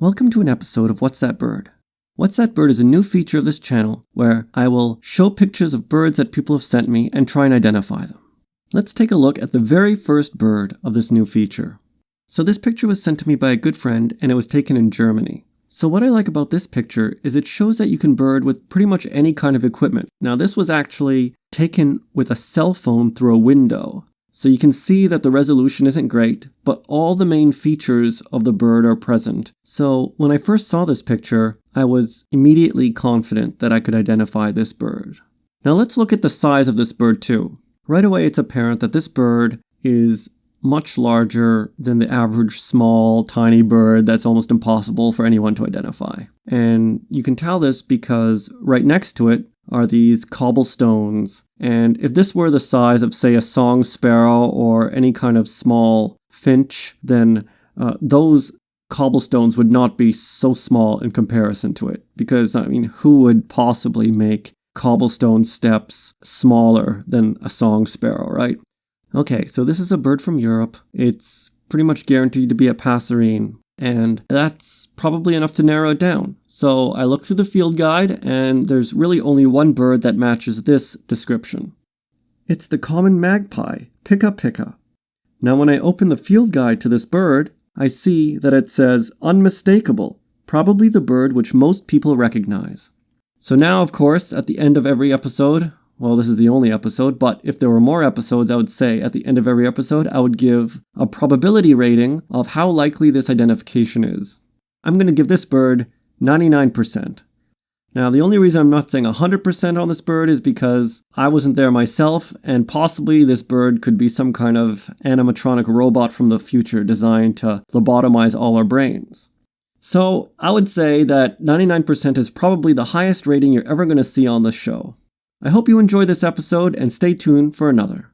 Welcome to an episode of What's That Bird? What's That Bird is a new feature of this channel where I will show pictures of birds that people have sent me and try and identify them. Let's take a look at the very first bird of this new feature. So this picture was sent to me by a good friend and it was taken in Germany. So what I like about this picture is it shows that you can bird with pretty much any kind of equipment. Now this was actually taken with a cell phone through a window. So you can see that the resolution isn't great, but all the main features of the bird are present. So when I first saw this picture, I was immediately confident that I could identify this bird. Now let's look at the size of this bird too. Right away it's apparent that this bird is much larger than the average small, tiny bird that's almost impossible for anyone to identify. And you can tell this because right next to it are these cobblestones. And if this were the size of, say, a song sparrow or any kind of small finch, then those cobblestones would not be so small in comparison to it. Because, I mean, who would possibly make cobblestone steps smaller than a song sparrow, right? Okay, so this is a bird from Europe. It's pretty much guaranteed to be a passerine. And that's probably enough to narrow it down. So I looked through the field guide and there's really only one bird that matches this description. It's the common magpie, Pica pica. Now when I open the field guide to this bird, I see that it says unmistakable, probably the bird which most people recognize. So now, of course, at the end of every episode, well, this is the only episode, but if there were more episodes, I would say at the end of every episode, I would give a probability rating of how likely this identification is. I'm going to give this bird 99%. Now, the only reason I'm not saying 100% on this bird is because I wasn't there myself, and possibly this bird could be some kind of animatronic robot from the future designed to lobotomize all our brains. So I would say that 99% is probably the highest rating you're ever going to see on this show. I hope you enjoyed this episode and stay tuned for another.